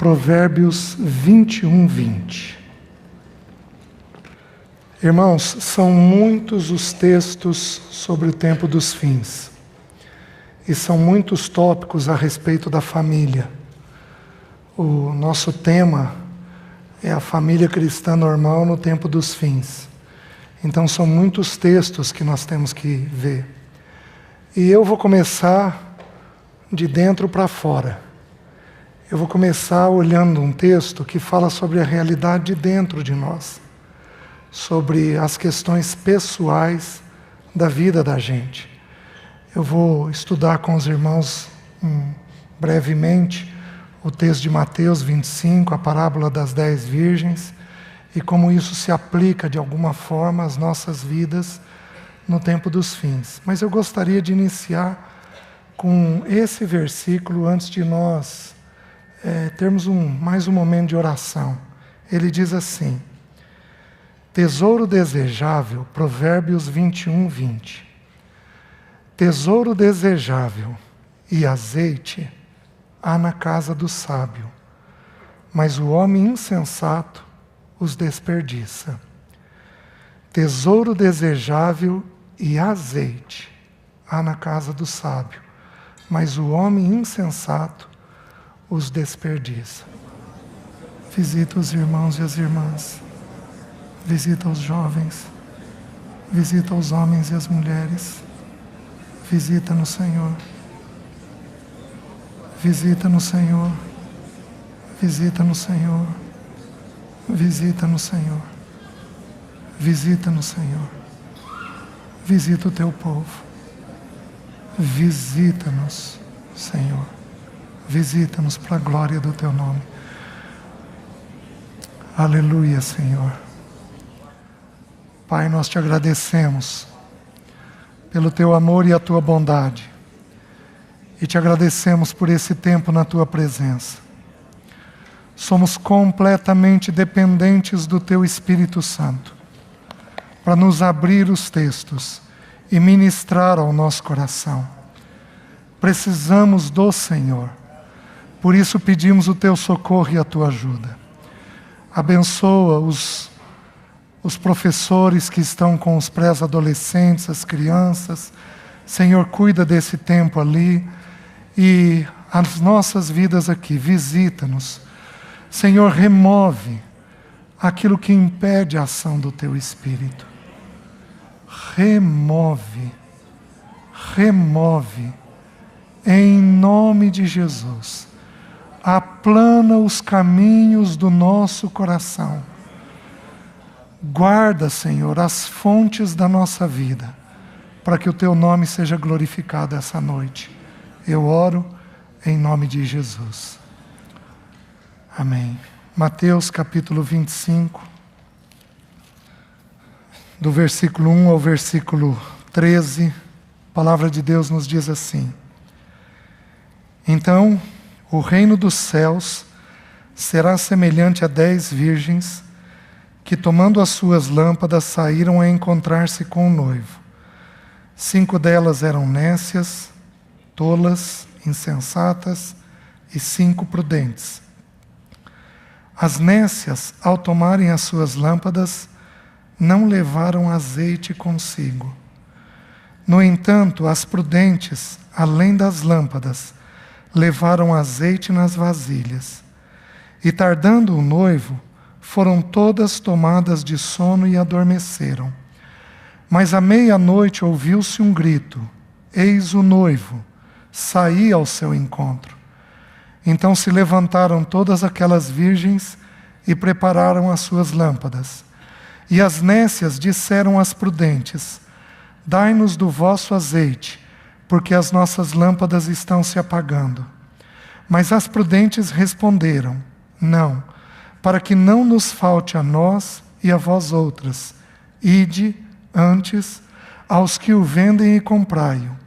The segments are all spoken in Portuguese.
Provérbios 21:20. Irmãos, são muitos os textos sobre o tempo dos fins. E são muitos tópicos a respeito da família. O nosso tema é a família cristã normal no tempo dos fins. Então são muitos textos que nós temos que ver. E eu vou começar de dentro para fora. Eu vou começar olhando um texto que fala sobre a realidade de dentro de nós, sobre as questões pessoais da vida da gente. Eu vou estudar com os irmãos brevemente o texto de Mateus 25, a parábola das 10 virgens, e como isso se aplica de alguma forma às nossas vidas no tempo dos fins. Mas eu gostaria de iniciar com esse versículo antes de nós termos mais um momento de oração. Ele diz assim: tesouro desejável, Provérbios 21:20. Tesouro desejável e azeite há na casa do sábio, mas o homem insensato os desperdiça. Tesouro desejável e azeite há na casa do sábio, mas o homem insensato os desperdiça. Visita os irmãos e as irmãs, visita os jovens, visita os homens e as mulheres, visita no Senhor, visita no Senhor, visita no Senhor, visita no Senhor, visita no Senhor, visita o teu povo, visita-nos, Senhor, visita-nos para a glória do teu nome. Aleluia, Senhor. Pai, nós te agradecemos pelo teu amor e a tua bondade. E te agradecemos por esse tempo na tua presença. Somos completamente dependentes do teu Espírito Santo para nos abrir os textos e ministrar ao nosso coração. Precisamos do Senhor. Por isso pedimos o teu socorro e a tua ajuda. Abençoa os professores que estão com os pré-adolescentes, as crianças. Senhor, cuida desse tempo ali. E as nossas vidas aqui, visita-nos. Senhor, remove aquilo que impede a ação do teu Espírito. Remove. Em nome de Jesus. Aplana os caminhos do nosso coração. Guarda, Senhor, as fontes da nossa vida, para que o teu nome seja glorificado essa noite. Eu oro em nome de Jesus. Amém. Mateus capítulo 25, do versículo 1 ao versículo 13, a palavra de Deus nos diz assim: então, o reino dos céus será semelhante a 10 virgens que, tomando as suas lâmpadas, saíram a encontrar-se com o noivo. 5 delas eram nécias, tolas, insensatas, e 5 prudentes. As nécias, ao tomarem as suas lâmpadas, não levaram azeite consigo. No entanto, as prudentes, além das lâmpadas, levaram azeite nas vasilhas. E tardando o noivo, foram todas tomadas de sono e adormeceram. Mas à meia-noite ouviu-se um grito: eis o noivo, saí ao seu encontro. Então se levantaram todas aquelas virgens e prepararam as suas lâmpadas. E as nécias disseram às prudentes: dai-nos do vosso azeite, porque as nossas lâmpadas estão se apagando. Mas as prudentes responderam: não, para que não nos falte a nós e a vós outras. Ide, antes, aos que o vendem e comprai-o.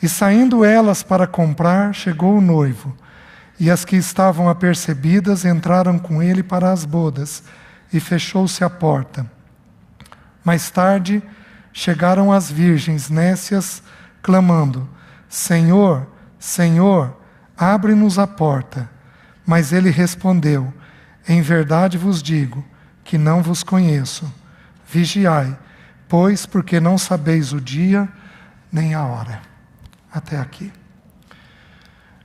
E saindo elas para comprar, chegou o noivo. E as que estavam apercebidas entraram com ele para as bodas, e fechou-se a porta. Mais tarde, chegaram as virgens nécias, clamando: Senhor, Senhor, abre-nos a porta. Mas ele respondeu: em verdade vos digo que não vos conheço. Vigiai, pois, porque não sabeis o dia nem a hora. Até aqui.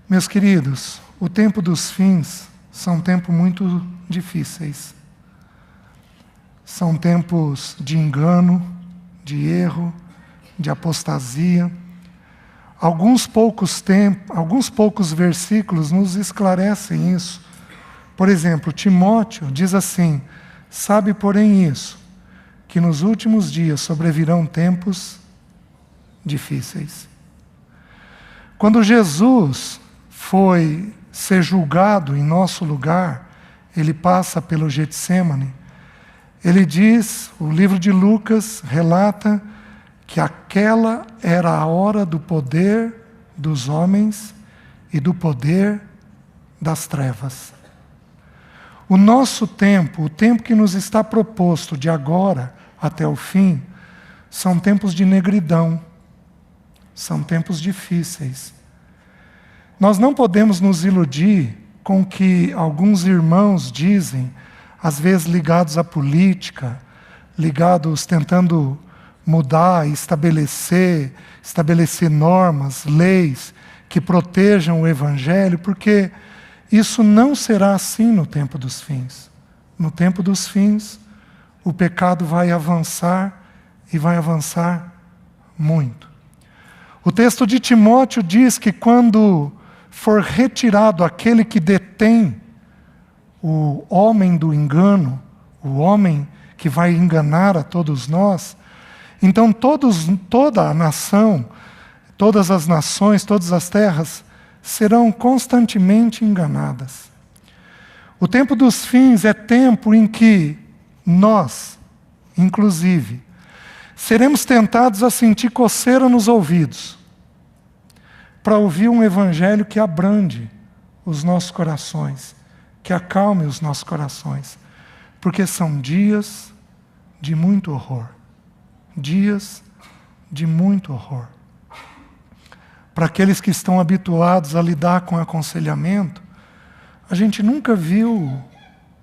Meus queridos, o tempo dos fins são tempos muito difíceis. São tempos de engano, de erro, de apostasia. Alguns poucos versículos nos esclarecem isso. Por exemplo, Timóteo diz assim: sabe, porém, isso, que nos últimos dias sobrevirão tempos difíceis. Quando Jesus foi ser julgado em nosso lugar, ele passa pelo Getsêmani. Ele diz, o livro de Lucas relata que aquela era a hora do poder dos homens e do poder das trevas. O nosso tempo, o tempo que nos está proposto de agora até o fim, são tempos de negridão, são tempos difíceis. Nós não podemos nos iludir com o que alguns irmãos dizem, às vezes ligados à política, ligados tentando mudar, estabelecer normas, leis que protejam o Evangelho, porque isso não será assim no tempo dos fins. No tempo dos fins, o pecado vai avançar e vai avançar muito. O texto de Timóteo diz que quando for retirado aquele que detém o homem do engano, o homem que vai enganar a todos nós, então toda a nação, todas as nações, todas as terras serão constantemente enganadas. O tempo dos fins é tempo em que nós, inclusive, seremos tentados a sentir coceira nos ouvidos para ouvir um evangelho que abrande os nossos corações, que acalme os nossos corações, porque são dias de muito horror. Dias de muito horror. Para aqueles que estão habituados a lidar com aconselhamento, a gente nunca viu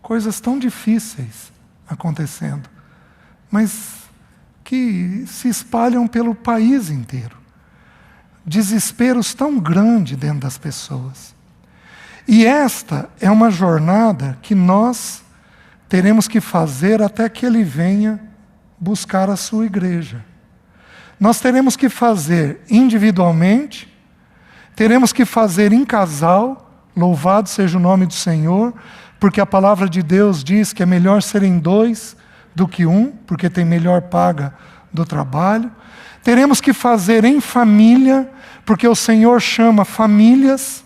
coisas tão difíceis acontecendo, mas que se espalham pelo país inteiro. Desesperos tão grandes dentro das pessoas. E esta é uma jornada que nós teremos que fazer até que Ele venha buscar a sua igreja. Nós teremos que fazer individualmente, teremos que fazer em casal, louvado seja o nome do Senhor, porque a palavra de Deus diz que é melhor serem dois do que um, porque tem melhor paga do trabalho. Teremos que fazer em família, porque o Senhor chama famílias,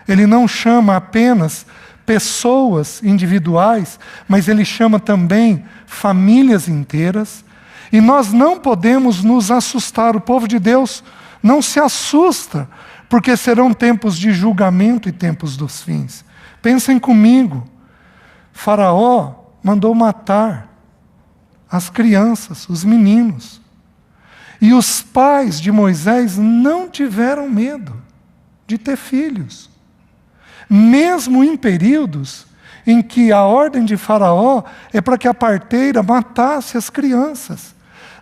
Ele não chama apenas pessoas individuais, mas Ele chama também famílias inteiras. E nós não podemos nos assustar. O povo de Deus não se assusta, porque serão tempos de julgamento e tempos dos fins. Pensem comigo, Faraó mandou matar as crianças, os meninos. E os pais de Moisés não tiveram medo de ter filhos. Mesmo em períodos em que a ordem de Faraó é para que a parteira matasse as crianças.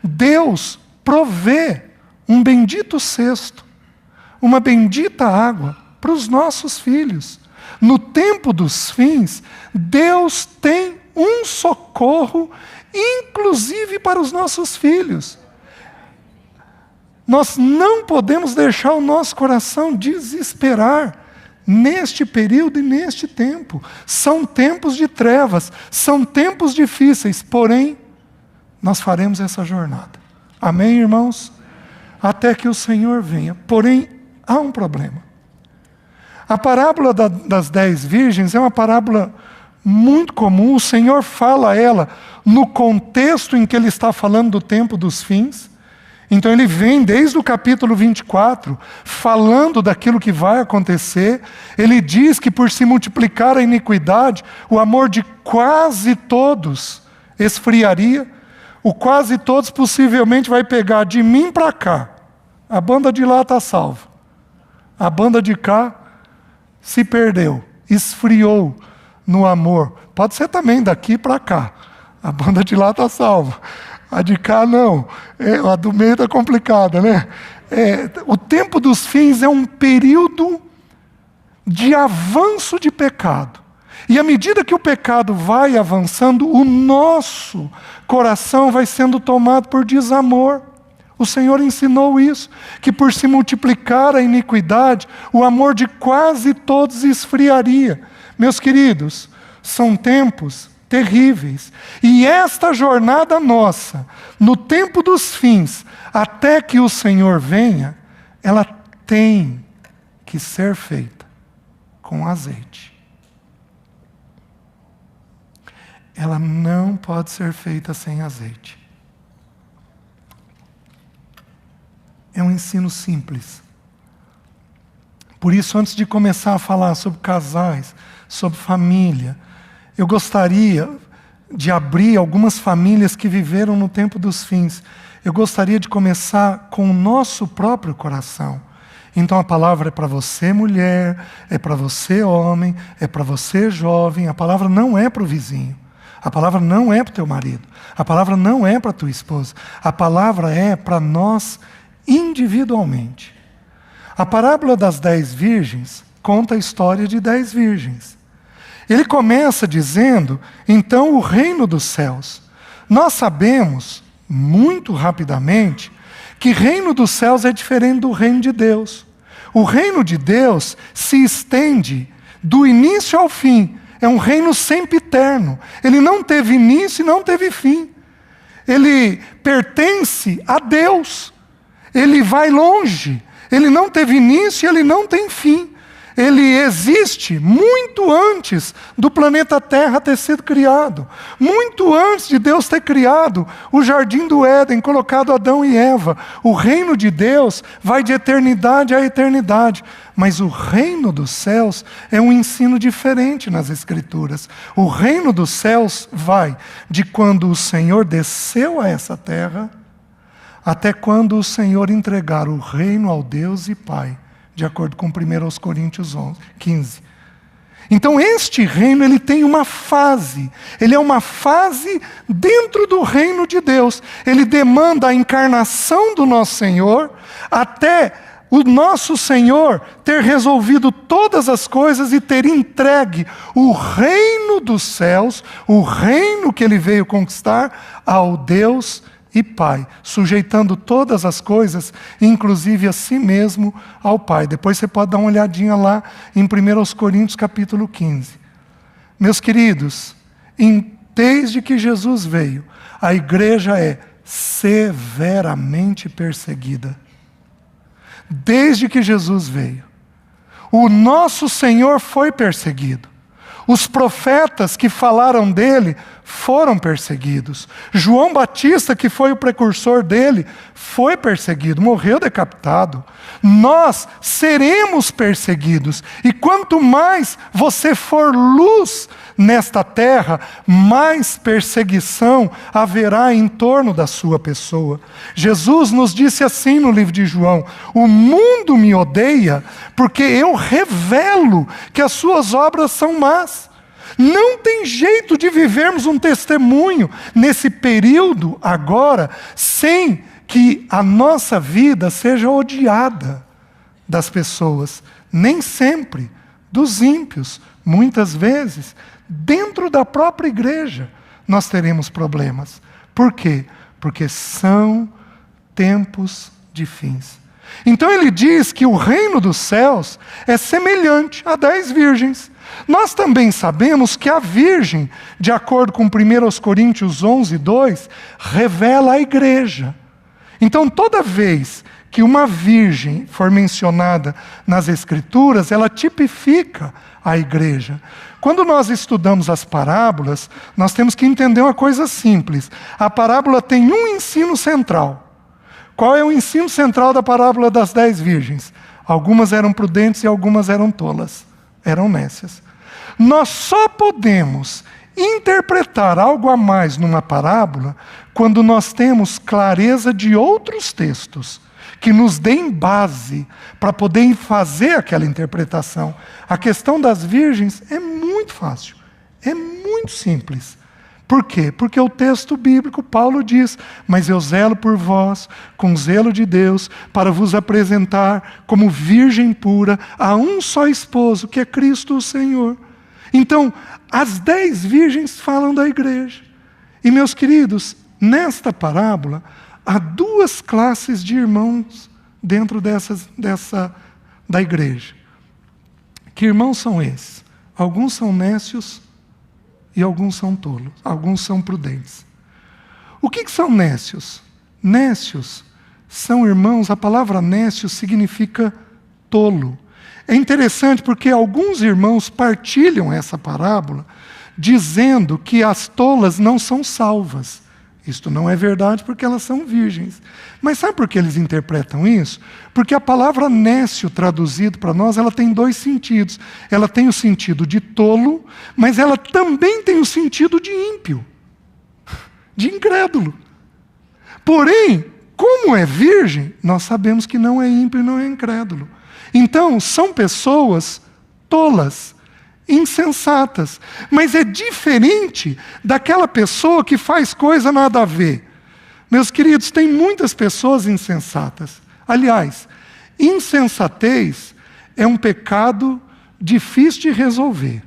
Deus provê um bendito cesto, uma bendita água para os nossos filhos. No tempo dos fins, Deus tem um socorro, inclusive para os nossos filhos. Nós não podemos deixar o nosso coração desesperar neste período e neste tempo. São tempos de trevas, são tempos difíceis, porém, nós faremos essa jornada. Amém, irmãos? Até que o Senhor venha. Porém, há um problema. A parábola das 10 virgens é uma parábola muito comum. O Senhor fala ela no contexto em que Ele está falando do tempo dos fins. Então Ele vem desde o capítulo 24, falando daquilo que vai acontecer. Ele diz que por se multiplicar a iniquidade, o amor de quase todos esfriaria. O quase todos possivelmente vai pegar de mim para cá. A banda de lá está salva. A banda de cá se perdeu. esfriou no amor. Pode ser também daqui para cá. A banda de lá está salva. A de cá não. A do meio está complicada, né? O tempo dos fins é um período de avanço de pecado. E à medida que o pecado vai avançando, o nosso coração vai sendo tomado por desamor. O Senhor ensinou isso, que por se multiplicar a iniquidade, o amor de quase todos esfriaria. Meus queridos, são tempos terríveis. E esta jornada nossa, no tempo dos fins, até que o Senhor venha, ela tem que ser feita com azeite. Ela não pode ser feita sem azeite. É um ensino simples. Por isso, antes de começar a falar sobre casais, sobre família, eu gostaria de abrir algumas famílias que viveram no tempo dos fins. Eu gostaria de começar com o nosso próprio coração. Então a palavra é para você, mulher, é para você, homem, é para você, jovem. A palavra não é para o vizinho. A palavra não é para o teu marido. A palavra não é para a tua esposa. A palavra é para nós individualmente. A parábola das 10 virgens conta a história de 10 virgens. Ele começa dizendo, então, o reino dos céus. Nós sabemos, muito rapidamente, que reino dos céus é diferente do reino de Deus. O reino de Deus se estende do início ao fim. É um reino sempiterno. Ele não teve início e não teve fim. Ele pertence a Deus. Ele vai longe. Ele não teve início e ele não tem fim. Ele existe muito antes do planeta Terra ter sido criado. Muito antes de Deus ter criado o jardim do Éden, colocado Adão e Eva. O reino de Deus vai de eternidade a eternidade. Mas o reino dos céus é um ensino diferente nas Escrituras. O reino dos céus vai de quando o Senhor desceu a essa terra até quando o Senhor entregar o reino ao Deus e Pai, de acordo com 1 Coríntios 15. Então este reino, ele tem uma fase. Ele é uma fase dentro do reino de Deus. Ele demanda a encarnação do nosso Senhor, até o nosso Senhor ter resolvido todas as coisas e ter entregue o reino dos céus, o reino que ele veio conquistar, ao Deus e Pai, sujeitando todas as coisas, inclusive a si mesmo, ao Pai. Depois você pode dar uma olhadinha lá em 1 Coríntios capítulo 15. Meus queridos, desde que Jesus veio, a igreja é severamente perseguida. Desde que Jesus veio, o nosso Senhor foi perseguido. Os profetas que falaram dele foram perseguidos. João Batista, que foi o precursor dele, foi perseguido, morreu decapitado. Nós seremos perseguidos. E quanto mais você for luz nesta terra, mais perseguição haverá em torno da sua pessoa. Jesus nos disse assim no livro de João: o mundo me odeia porque eu revelo que as suas obras são más. Não tem jeito de vivermos um testemunho nesse período agora sem que a nossa vida seja odiada das pessoas. Nem sempre dos ímpios. Muitas vezes, dentro da própria igreja, nós teremos problemas. Por quê? Porque são tempos de fins. Então ele diz que o reino dos céus é semelhante a 10 virgens. Nós também sabemos que a virgem, de acordo com 1 Coríntios 11:2, revela a igreja. Então toda vez que uma virgem for mencionada nas Escrituras, ela tipifica a igreja. Quando nós estudamos as parábolas, nós temos que entender uma coisa simples. A parábola tem um ensino central. Qual é o ensino central da parábola das 10 virgens? Algumas eram prudentes e algumas eram tolas, eram nécias. Nós só podemos interpretar algo a mais numa parábola quando nós temos clareza de outros textos que nos deem base para poder fazer aquela interpretação. A questão das virgens é muito fácil, é muito simples. Por quê? Porque o texto bíblico, Paulo diz: mas eu zelo por vós, com zelo de Deus, para vos apresentar como virgem pura a um só esposo, que é Cristo o Senhor. Então, as 10 virgens falam da igreja. E, meus queridos, nesta parábola, há 2 classes de irmãos dentro da igreja. Que irmãos são esses? Alguns são nécios e alguns são tolos, alguns são prudentes. O que são nécios? Nécios são irmãos, a palavra nécio significa tolo. É interessante porque alguns irmãos partilham essa parábola dizendo que as tolas não são salvas. Isto não é verdade porque elas são virgens. Mas sabe por que eles interpretam isso? Porque a palavra nécio traduzido para nós, ela tem 2 sentidos. Ela tem o sentido de tolo, mas ela também tem o sentido de ímpio, de incrédulo. Porém, como é virgem, nós sabemos que não é ímpio e não é incrédulo. Então, são pessoas tolas, insensatas. Mas é diferente daquela pessoa que faz coisa nada a ver. Meus queridos, tem muitas pessoas insensatas. Aliás, insensatez é um pecado difícil de resolver.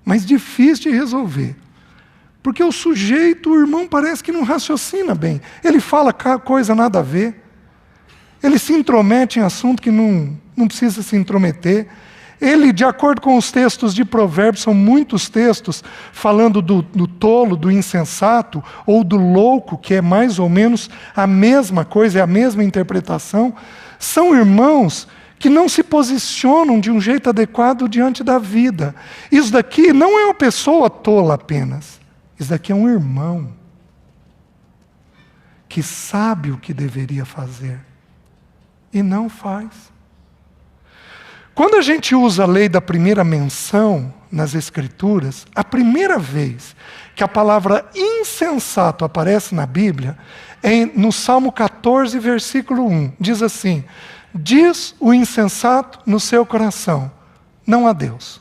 Mas difícil de resolver. Porque o sujeito, o irmão, parece que não raciocina bem. Ele fala coisa nada a ver. Ele se intromete em assunto que não precisa se intrometer. Ele, de acordo com os textos de Provérbios, são muitos textos falando do tolo, do insensato, ou do louco, que é mais ou menos a mesma coisa, é a mesma interpretação. São irmãos que não se posicionam de um jeito adequado diante da vida. Isso daqui não é uma pessoa tola apenas. Isso daqui é um irmão que sabe o que deveria fazer e não faz. Quando a gente usa a lei da primeira menção nas Escrituras, a primeira vez que a palavra insensato aparece na Bíblia é no Salmo 14, versículo 1. Diz assim: diz o insensato no seu coração, não há Deus.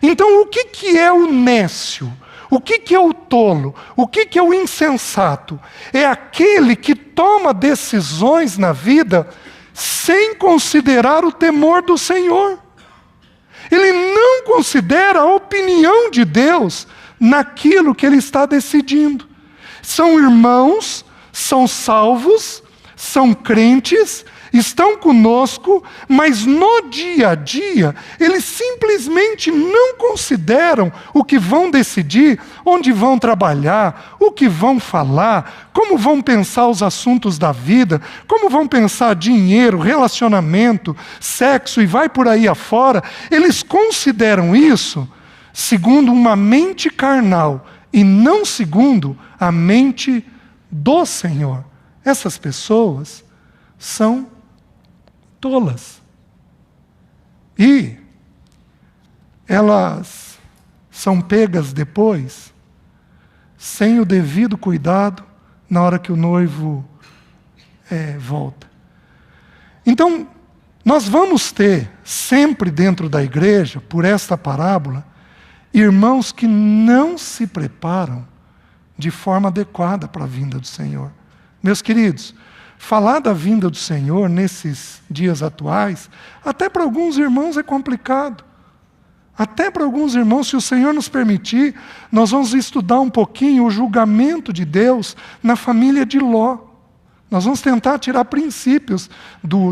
Então, o que é o nécio? O que é o tolo? O que é o insensato? É aquele que toma decisões na vida sem considerar o temor do Senhor. Ele não considera a opinião de Deus naquilo que ele está decidindo. São irmãos, são salvos, são crentes, estão conosco, mas no dia a dia, eles simplesmente não consideram o que vão decidir, onde vão trabalhar, o que vão falar, como vão pensar os assuntos da vida, como vão pensar dinheiro, relacionamento, sexo e vai por aí afora. Eles consideram isso segundo uma mente carnal e não segundo a mente do Senhor. Essas pessoas são tolas. E elas são pegas depois, sem o devido cuidado, na hora que o noivo volta. Então, nós vamos ter sempre dentro da igreja, por esta parábola, irmãos que não se preparam de forma adequada para a vinda do Senhor. Meus queridos, falar da vinda do Senhor nesses dias atuais, até para alguns irmãos é complicado. Até para alguns irmãos, se o Senhor nos permitir, nós vamos estudar um pouquinho o julgamento de Deus na família de Ló. Nós vamos tentar tirar princípios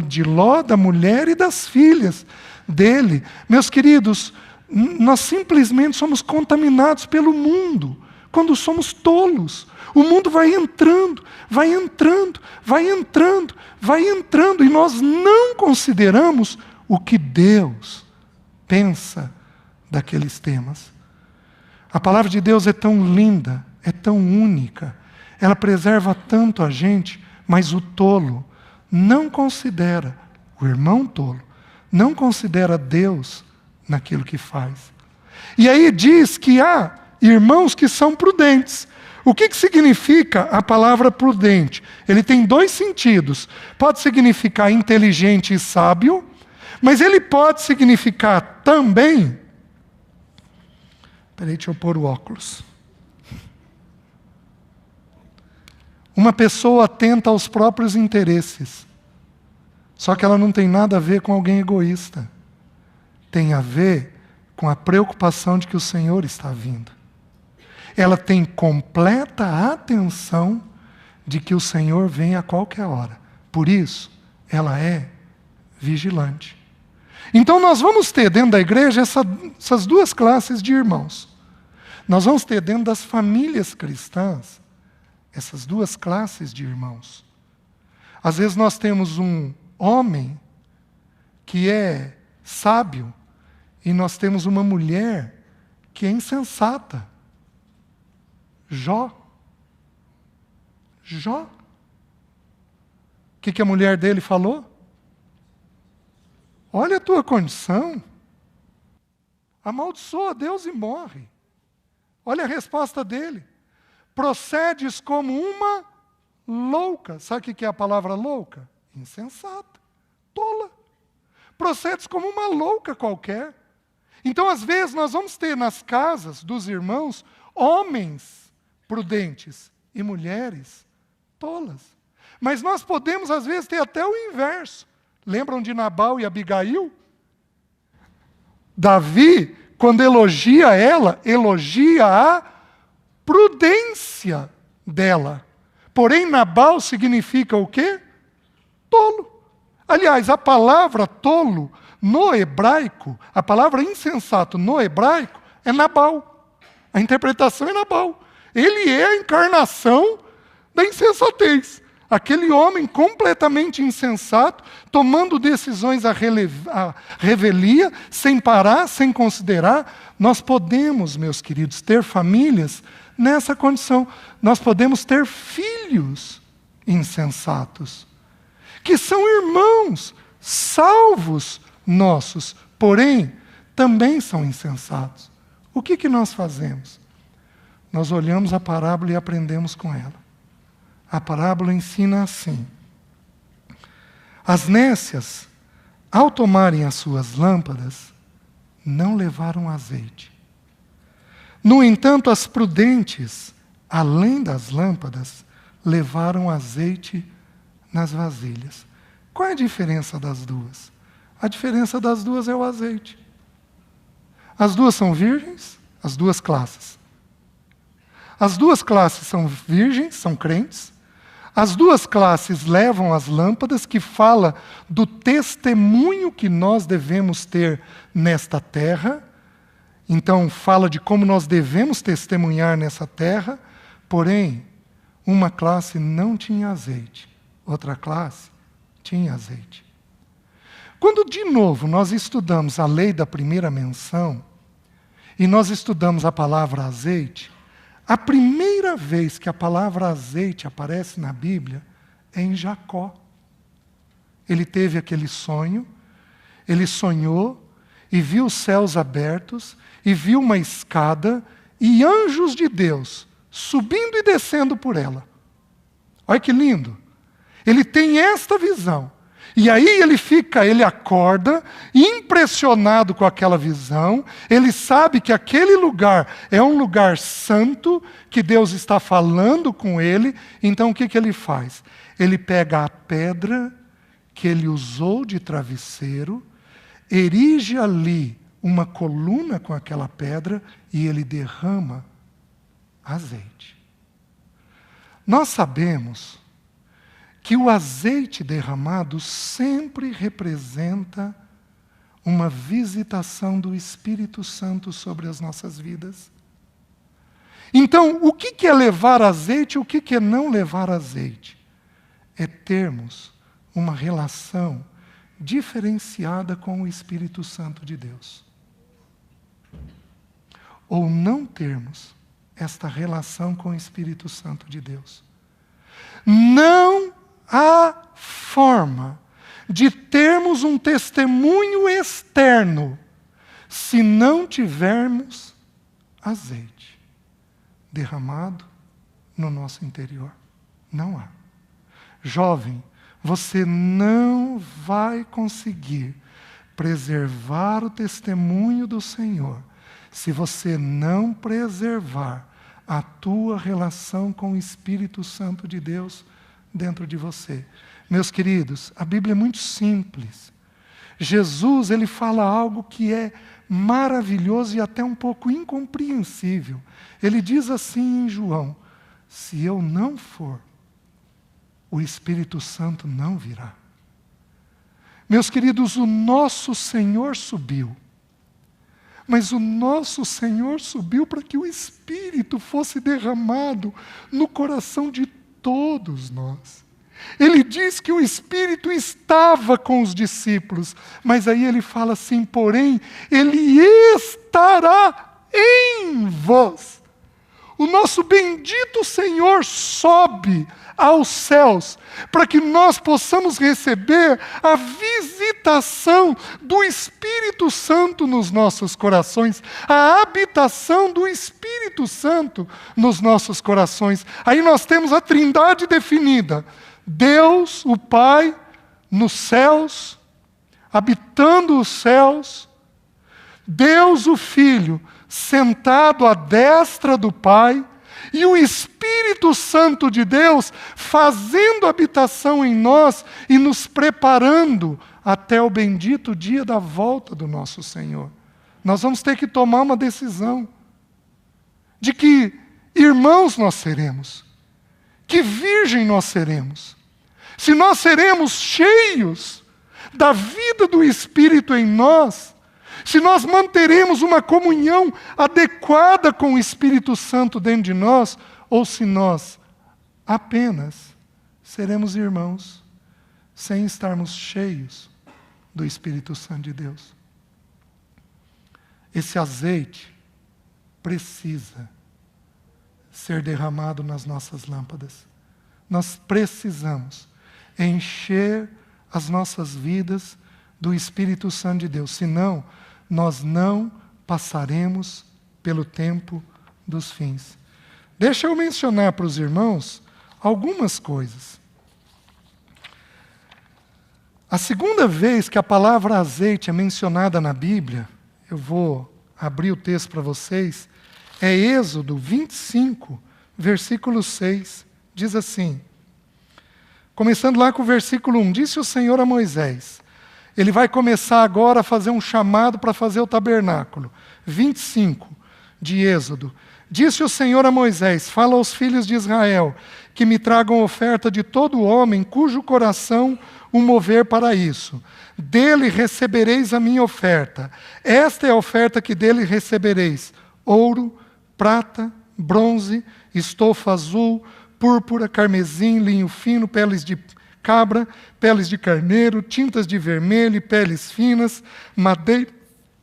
de Ló, da mulher e das filhas dele. Meus queridos, nós simplesmente somos contaminados pelo mundo quando somos tolos. O mundo vai entrando, vai entrando, vai entrando, vai entrando, e nós não consideramos o que Deus pensa daqueles temas. A palavra de Deus é tão linda, é tão única, ela preserva tanto a gente, mas o tolo não considera, o irmão tolo, não considera Deus naquilo que faz. E aí diz que há irmãos que são prudentes. O que significa a palavra prudente? Ele tem dois sentidos. Pode significar inteligente e sábio, mas ele pode significar também... Espera aí, deixa eu pôr o óculos. Uma pessoa atenta aos próprios interesses. Só que ela não tem nada a ver com alguém egoísta. Tem a ver com a preocupação de que o Senhor está vindo. Ela tem completa atenção de que o Senhor vem a qualquer hora. Por isso, ela é vigilante. Então nós vamos ter dentro da igreja essas duas classes de irmãos. Nós vamos ter dentro das famílias cristãs essas duas classes de irmãos. Às vezes nós temos um homem que é sábio e nós temos uma mulher que é insensata. Jó. O que a mulher dele falou? Olha a tua condição. Amaldiçoa Deus e morre. Olha a resposta dele. Procedes como uma louca. Sabe o que é a palavra louca? Insensata. Tola. Procedes como uma louca qualquer. Então, às vezes, nós vamos ter nas casas dos irmãos homens prudentes e mulheres tolas. Mas nós podemos, às vezes, ter até o inverso. Lembram de Nabal e Abigail? Davi, quando elogia ela, elogia a prudência dela. Porém, Nabal significa o quê? Tolo. Aliás, a palavra tolo, no hebraico, a palavra insensato no hebraico é Nabal. A interpretação é Nabal. Ele é a encarnação da insensatez. Aquele homem completamente insensato, tomando decisões à revelia, sem parar, sem considerar. Nós podemos, meus queridos, ter famílias nessa condição. Nós podemos ter filhos insensatos, que são irmãos, salvos nossos, porém, também são insensatos. O que nós fazemos? Nós olhamos a parábola e aprendemos com ela. A parábola ensina assim: as nécias, ao tomarem as suas lâmpadas, não levaram azeite. No entanto, as prudentes, além das lâmpadas, levaram azeite nas vasilhas. Qual é a diferença das duas? A diferença das duas é o azeite. As duas são virgens, as duas classes. As duas classes são virgens, são crentes. As duas classes levam as lâmpadas, que fala do testemunho que nós devemos ter nesta terra. Então, fala de como nós devemos testemunhar nessa terra. Porém, uma classe não tinha azeite, outra classe tinha azeite. Quando, de novo, nós estudamos a lei da primeira menção, e nós estudamos a palavra azeite, a primeira vez que a palavra azeite aparece na Bíblia é em Jacó. Ele teve aquele sonho, ele sonhou e viu os céus abertos, e viu uma escada e anjos de Deus subindo e descendo por ela. Olha que lindo! Ele tem esta visão. E aí ele acorda, impressionado com aquela visão. Ele sabe que aquele lugar é um lugar santo, que Deus está falando com ele. Então o que ele faz? Ele pega a pedra que ele usou de travesseiro, erige ali uma coluna com aquela pedra e ele derrama azeite. Nós sabemos que o azeite derramado sempre representa uma visitação do Espírito Santo sobre as nossas vidas. Então, o que é levar azeite e o que é não levar azeite? É termos uma relação diferenciada com o Espírito Santo de Deus. Ou não termos esta relação com o Espírito Santo de Deus. Não há forma de termos um testemunho externo se não tivermos azeite. derramado no nosso interior. Não há. Jovem, você não vai conseguir preservar o testemunho do Senhor se você não preservar a tua relação com o Espírito Santo de Deus dentro de você. Meus queridos, a Bíblia é muito simples. Jesus, ele fala algo que é maravilhoso e até um pouco incompreensível. Ele diz assim em João: se eu não for, o Espírito Santo não virá. Meus queridos, o nosso Senhor subiu. Mas o nosso Senhor subiu para que o Espírito fosse derramado no coração de todos nós. Ele diz que o Espírito estava com os discípulos, mas aí ele fala assim: porém, ele estará em vós. O nosso bendito Senhor sobe aos céus para que nós possamos receber a visitação do Espírito Santo nos nossos corações, a habitação do Espírito Santo nos nossos corações. Aí nós temos a Trindade definida: Deus, o Pai, nos céus, habitando os céus, Deus, o Filho, sentado à destra do Pai, e o Espírito Santo de Deus fazendo habitação em nós e nos preparando até o bendito dia da volta do nosso Senhor. Nós vamos ter que tomar uma decisão de que irmãos nós seremos, que virgem nós seremos. Se nós seremos cheios da vida do Espírito em nós, se nós manteremos uma comunhão adequada com o Espírito Santo dentro de nós, ou se nós apenas seremos irmãos sem estarmos cheios do Espírito Santo de Deus. Esse azeite precisa ser derramado nas nossas lâmpadas. Nós precisamos encher as nossas vidas do Espírito Santo de Deus, senão nós não passaremos pelo tempo dos fins. Deixa eu mencionar para os irmãos algumas coisas. A segunda vez que a palavra azeite é mencionada na Bíblia, eu vou abrir o texto para vocês, é Êxodo 25, versículo 6. Diz assim, começando lá com o versículo 1, disse o Senhor a Moisés. Ele vai começar agora a fazer um chamado para fazer o tabernáculo. 25 de Êxodo. Disse o Senhor a Moisés: fala aos filhos de Israel, que me tragam oferta de todo homem cujo coração o mover para isso. Dele recebereis a minha oferta. Esta é a oferta que dele recebereis: ouro, prata, bronze, estofa azul, púrpura, carmesim, linho fino, peles de cabra, peles de carneiro, tintas de vermelho e peles finas, madeira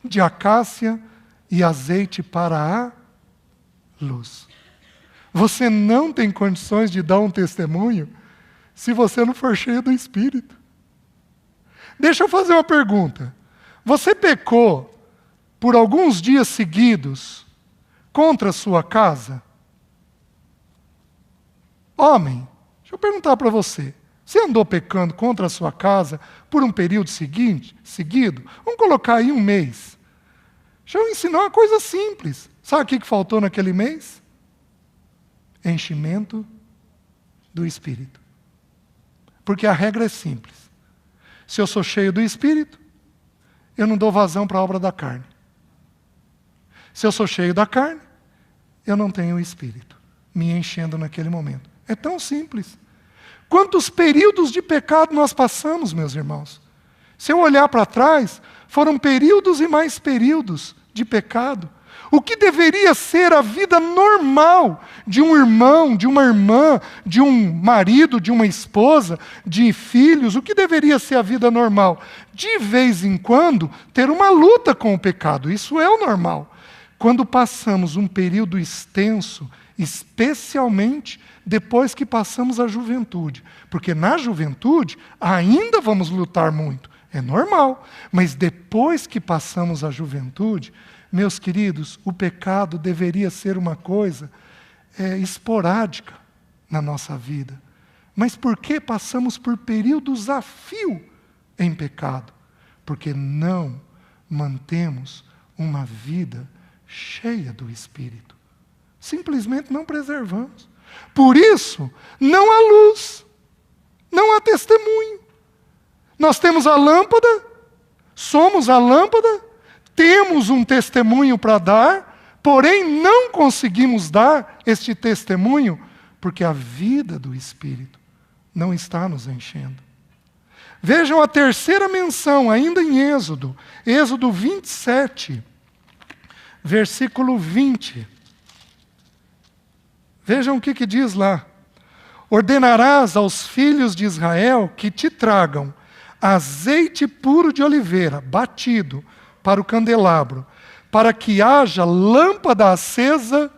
de acácia e azeite para a luz. Você não tem condições de dar um testemunho se você não for cheio do Espírito. Deixa eu fazer uma pergunta. Você pecou por alguns dias seguidos contra a sua casa? Homem, deixa eu perguntar para você. Você andou pecando contra a sua casa por um período seguido? Vamos colocar aí um mês. Deixa eu ensinar uma coisa simples. Sabe o que faltou naquele mês? Enchimento do Espírito. Porque a regra é simples. Se eu sou cheio do Espírito, eu não dou vazão para a obra da carne. Se eu sou cheio da carne, eu não tenho o Espírito me enchendo naquele momento. É tão simples. Quantos períodos de pecado nós passamos, meus irmãos? Se eu olhar para trás, foram períodos e mais períodos de pecado. O que deveria ser a vida normal de um irmão, de uma irmã, de um marido, de uma esposa, de filhos, o que deveria ser a vida normal? De vez em quando, ter uma luta com o pecado, isso é o normal. Quando passamos um período extenso, especialmente depois que passamos a juventude, porque na juventude ainda vamos lutar muito, é normal, mas depois que passamos a juventude, meus queridos, o pecado deveria ser uma coisa esporádica na nossa vida. Mas por que passamos por períodos a fio em pecado? Porque não mantemos uma vida cheia do Espírito. Simplesmente não preservamos. Por isso, não há luz, não há testemunho. Nós temos a lâmpada, somos a lâmpada, temos um testemunho para dar, porém não conseguimos dar este testemunho porque a vida do Espírito não está nos enchendo. Vejam a terceira menção, ainda em Êxodo, Êxodo 27, versículo 20. Vejam o que diz lá. Ordenarás aos filhos de Israel que te tragam azeite puro de oliveira, batido, para o candelabro, para que haja lâmpada acesa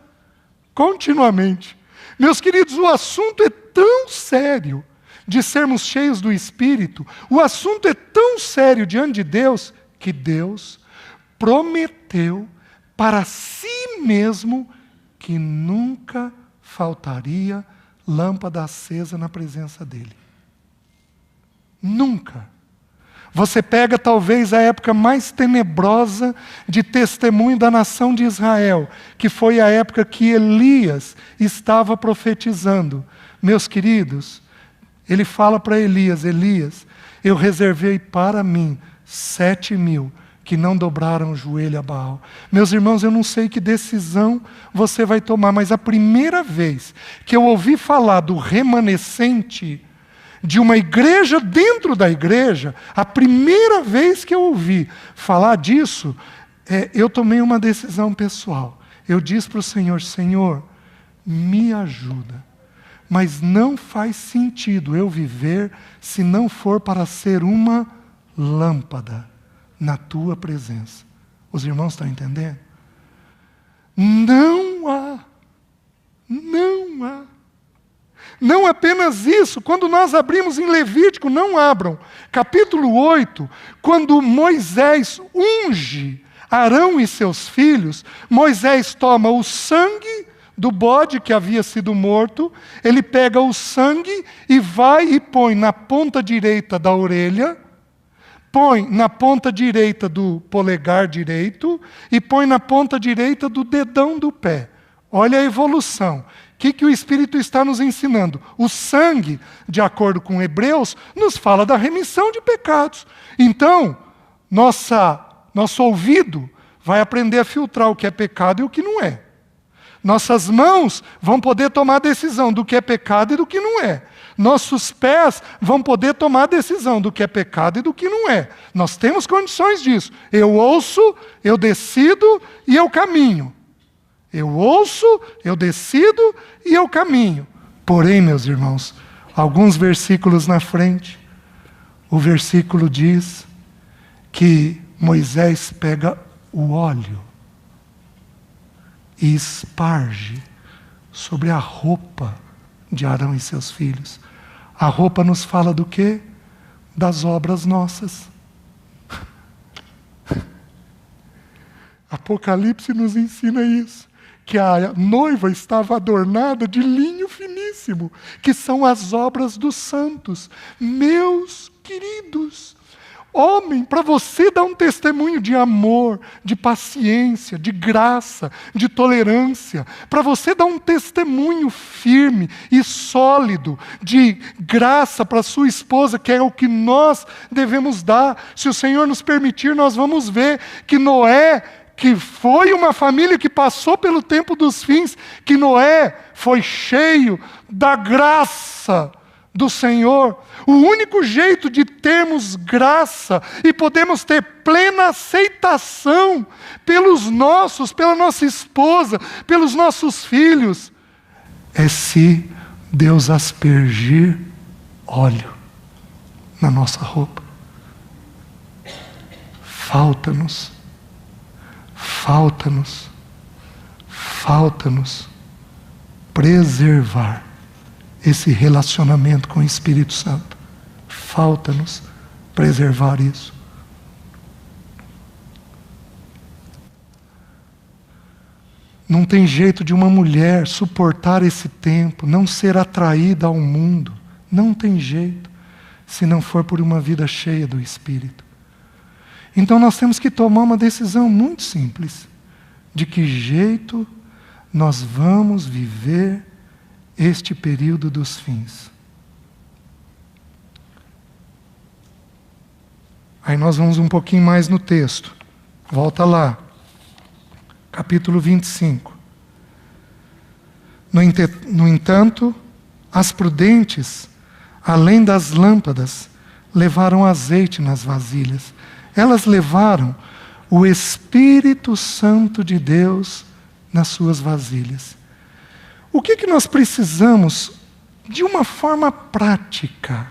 continuamente. Meus queridos, o assunto é tão sério de sermos cheios do Espírito, o assunto é tão sério diante de Deus, que Deus prometeu para si mesmo que nunca faltaria lâmpada acesa na presença dEle. Nunca. Você pega talvez a época mais tenebrosa de testemunho da nação de Israel, que foi a época que Elias estava profetizando. Meus queridos, ele fala para Elias, Elias, eu reservei para mim 7.000 que não dobraram o joelho a Baal. Meus irmãos, eu não sei que decisão você vai tomar, mas a primeira vez que eu ouvi falar do remanescente de uma igreja dentro da igreja, a primeira vez que eu ouvi falar disso, eu tomei uma decisão pessoal. Eu disse para o Senhor, Senhor, me ajuda. Mas não faz sentido eu viver se não for para ser uma lâmpada na tua presença. Os irmãos estão entendendo? Não há. Não apenas isso, quando nós abrimos em Levítico, não abram, capítulo 8, quando Moisés unge Arão e seus filhos, Moisés toma o sangue do bode que havia sido morto, ele pega o sangue e vai e põe na ponta direita da orelha, põe na ponta direita do polegar direito e põe na ponta direita do dedão do pé. Olha a evolução. O que o Espírito está nos ensinando? O sangue, de acordo com Hebreus, nos fala da remissão de pecados. Então, nosso ouvido vai aprender a filtrar o que é pecado e o que não é. Nossas mãos vão poder tomar decisão do que é pecado e do que não é. Nossos pés vão poder tomar decisão do que é pecado e do que não é. Nós temos condições disso. Eu ouço, eu decido e eu caminho. Eu ouço, eu decido e eu caminho. Porém, meus irmãos, alguns versículos na frente, o versículo diz que Moisés pega o óleo e esparge sobre a roupa de Arão e seus filhos. A roupa nos fala do quê? Das obras nossas. Apocalipse nos ensina isso. Que a noiva estava adornada de linho finíssimo, que são as obras dos santos. Meus queridos, homem, para você dar um testemunho de amor, de paciência, de graça, de tolerância, para você dar um testemunho firme e sólido de graça para sua esposa, que é o que nós devemos dar. Se o Senhor nos permitir, nós vamos ver que Noé, que foi uma família que passou pelo tempo dos fins, que Noé foi cheio da graça do Senhor. O único jeito de termos graça e podemos ter plena aceitação pelos nossos, pela nossa esposa, pelos nossos filhos, é se Deus aspergir óleo na nossa roupa. Falta-nos preservar esse relacionamento com o Espírito Santo. Falta-nos preservar isso. Não tem jeito de uma mulher suportar esse tempo, não ser atraída ao mundo. Não tem jeito, se não for por uma vida cheia do Espírito. Então nós temos que tomar uma decisão muito simples. De que jeito nós vamos viver este período dos fins? Aí nós vamos um pouquinho mais no texto. Volta lá. Capítulo 25. No entanto, as prudentes, além das lâmpadas, levaram azeite nas vasilhas. Elas levaram o Espírito Santo de Deus nas suas vasilhas. O que nós precisamos de uma forma prática?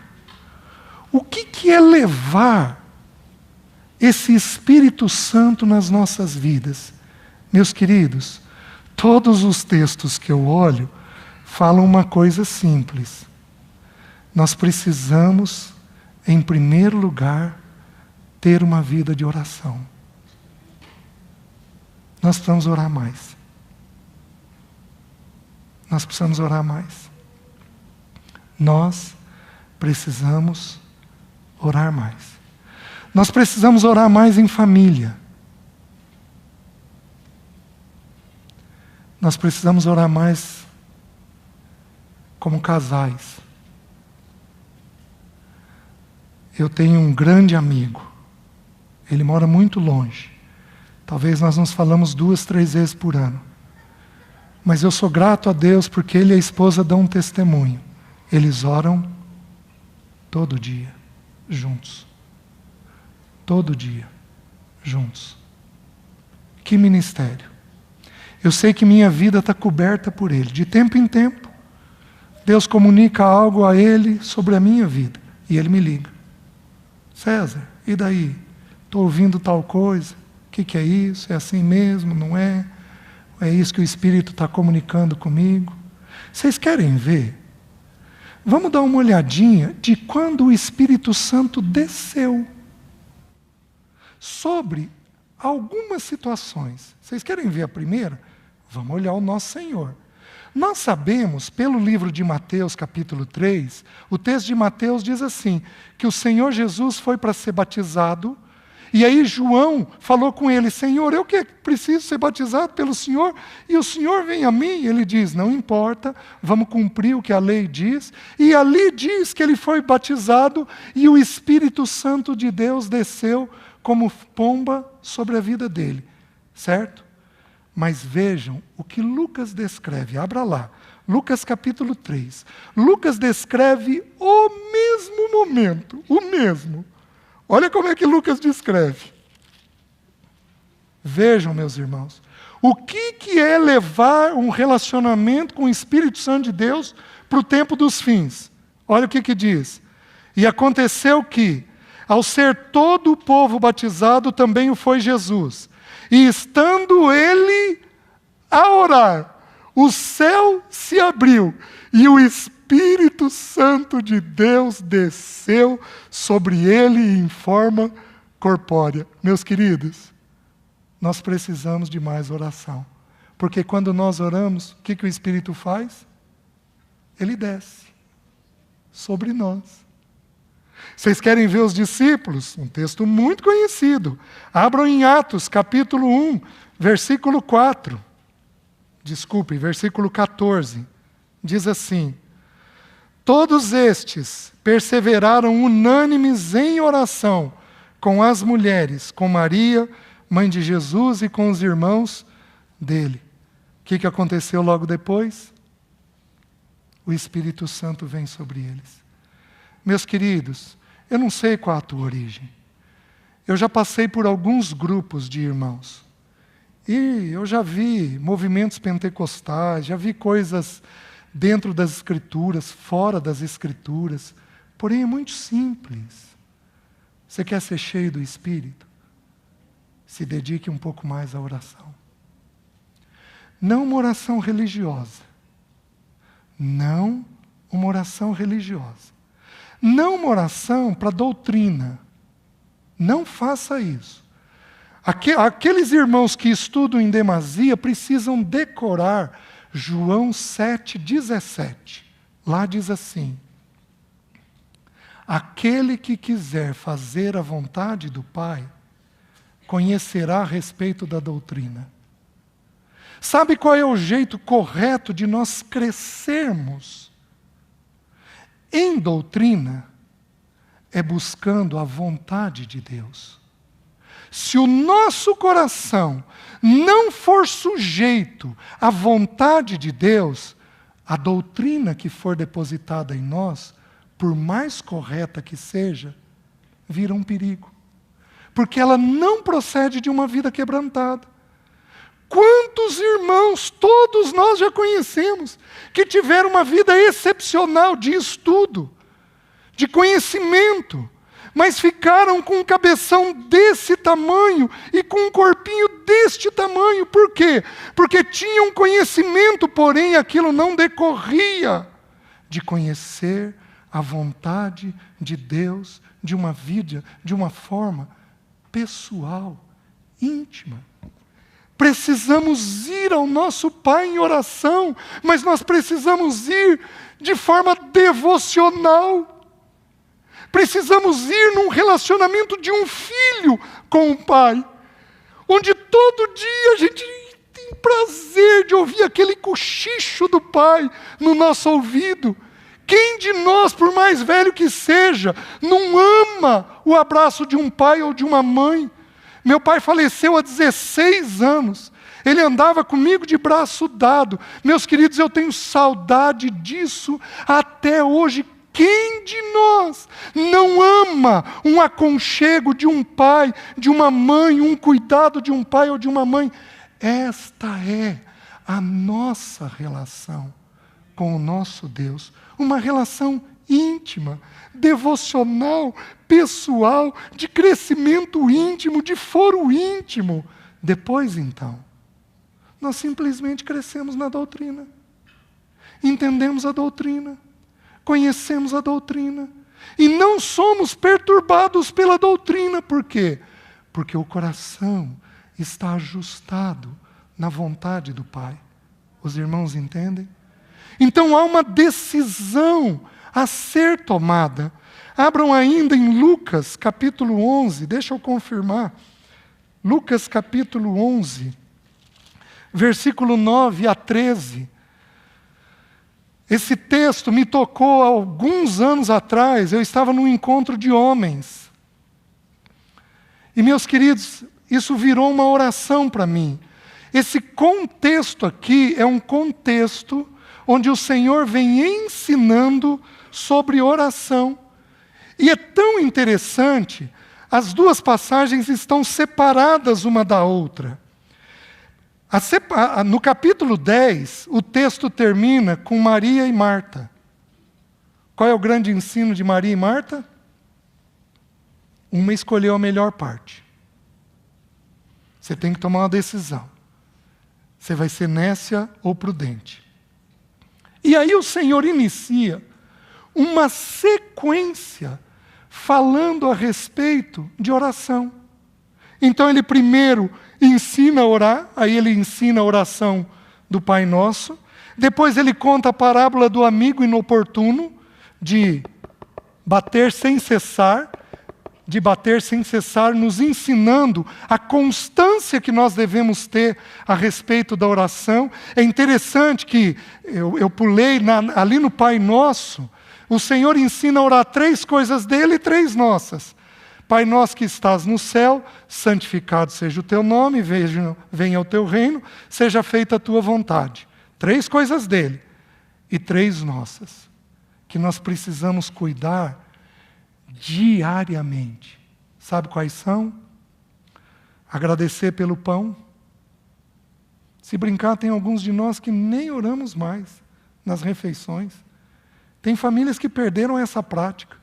O que é levar esse Espírito Santo nas nossas vidas? Meus queridos, todos os textos que eu olho falam uma coisa simples. Nós precisamos, em primeiro lugar, ter uma vida de oração. Nós precisamos orar mais. Nós precisamos orar mais. Nós precisamos orar mais. Nós precisamos orar mais em família. Nós precisamos orar mais como casais. Eu tenho um grande amigo. Ele mora muito longe. Talvez nós nos falamos 2, 3 vezes por ano. Mas eu sou grato a Deus porque ele e a esposa dão um testemunho. Eles oram todo dia, juntos. Todo dia, juntos. Que ministério. Eu sei que minha vida está coberta por ele. De tempo em tempo, Deus comunica algo a ele sobre a minha vida. E ele me liga. César, e daí? Estou ouvindo tal coisa. O que é isso? É assim mesmo? Não é? É isso que o Espírito está comunicando comigo? Vocês querem ver? Vamos dar uma olhadinha de quando o Espírito Santo desceu sobre algumas situações. Vocês querem ver a primeira? Vamos olhar o nosso Senhor. Nós sabemos, pelo livro de Mateus, capítulo 3, o texto de Mateus diz assim, que o Senhor Jesus foi para ser batizado, e aí João falou com ele, Senhor, eu que preciso ser batizado pelo Senhor, e o Senhor vem a mim, e ele diz, não importa, vamos cumprir o que a lei diz, e ali diz que ele foi batizado, e o Espírito Santo de Deus desceu como pomba sobre a vida dele, certo? Mas vejam o que Lucas descreve, abra lá, Lucas capítulo 3. Lucas descreve o mesmo momento, o mesmo. Olha como é que Lucas descreve. Vejam, meus irmãos, o que é levar um relacionamento com o Espírito Santo de Deus para o tempo dos fins. Olha o que diz. E aconteceu que, ao ser todo o povo batizado, também o foi Jesus. E estando ele a orar, o céu se abriu e o Espírito Santo de Deus desceu sobre ele em forma corpórea. Meus queridos, nós precisamos de mais oração. Porque quando nós oramos, o que o Espírito faz? Ele desce sobre nós. Vocês querem ver os discípulos? Um texto muito conhecido. Abram em Atos, capítulo 1, versículo 4. Desculpem, versículo 14. Diz assim, todos estes perseveraram unânimes em oração com as mulheres, com Maria, mãe de Jesus, e com os irmãos dele. O que aconteceu logo depois? O Espírito Santo vem sobre eles. Meus queridos, eu não sei qual a tua origem. Eu já passei por alguns grupos de irmãos. E eu já vi movimentos pentecostais, já vi coisas dentro das Escrituras, fora das Escrituras. Porém, é muito simples. Você quer ser cheio do Espírito? Se dedique um pouco mais à oração. Não uma oração religiosa. Não uma oração religiosa. Não uma oração para doutrina. Não faça isso. Aqueles irmãos que estudam em demasia precisam decorar João 7,17. Lá diz assim: aquele que quiser fazer a vontade do Pai, conhecerá a respeito da doutrina. Sabe qual é o jeito correto de nós crescermos em doutrina? É buscando a vontade de Deus. Se o nosso coração não for sujeito à vontade de Deus, a doutrina que for depositada em nós, por mais correta que seja, vira um perigo. Porque ela não procede de uma vida quebrantada. Quantos irmãos, todos nós já conhecemos, que tiveram uma vida excepcional de estudo, de conhecimento, mas ficaram com um cabeção desse tamanho e com um corpinho deste tamanho. Por quê? Porque tinham conhecimento, porém aquilo não decorria de conhecer a vontade de Deus, de uma vida, de uma forma pessoal, íntima. Precisamos ir ao nosso Pai em oração, mas nós precisamos ir de forma devocional. Precisamos ir num relacionamento de um filho com o Pai, onde todo dia a gente tem prazer de ouvir aquele cochicho do Pai no nosso ouvido. Quem de nós, por mais velho que seja, não ama o abraço de um pai ou de uma mãe? Meu pai faleceu há 16 anos. Ele andava comigo de braço dado. Meus queridos, eu tenho saudade disso até hoje. Quem de nós não ama um aconchego de um pai, de uma mãe, um cuidado de um pai ou de uma mãe? Esta é a nossa relação com o nosso Deus. Uma relação íntima, devocional, pessoal, de crescimento íntimo, de foro íntimo. Depois, então, nós simplesmente crescemos na doutrina. Entendemos a doutrina. Conhecemos a doutrina. E não somos perturbados pela doutrina. Por quê? Porque o coração está ajustado na vontade do Pai. Os irmãos entendem? Então há uma decisão a ser tomada. Abram ainda em Lucas capítulo 11, deixa eu confirmar. Lucas capítulo 11, versículo 9 a 13. Esse texto me tocou há alguns anos atrás. Eu estava num encontro de homens. E, meus queridos, isso virou uma oração para mim. Esse contexto aqui é um contexto onde o Senhor vem ensinando sobre oração. E é tão interessante, as duas passagens estão separadas uma da outra. No capítulo 10, o texto termina com Maria e Marta. Qual é o grande ensino de Maria e Marta? Uma escolheu a melhor parte. Você tem que tomar uma decisão. Você vai ser nécia ou prudente. E aí o Senhor inicia uma sequência falando a respeito de oração. Então ele primeiro ensina a orar, aí ele ensina a oração do Pai Nosso, depois ele conta a parábola do amigo inoportuno, de bater sem cessar, nos ensinando a constância que nós devemos ter a respeito da oração. É interessante que eu pulei ali no Pai Nosso, o Senhor ensina a orar 3 coisas dele e 3 nossas. Pai nosso que estás no céu, santificado seja o teu nome, venha o teu reino, seja feita a tua vontade. 3 coisas dele e 3 nossas, que nós precisamos cuidar diariamente. Sabe quais são? Agradecer pelo pão. Se brincar, tem alguns de nós que nem oramos mais nas refeições. Tem famílias que perderam essa prática.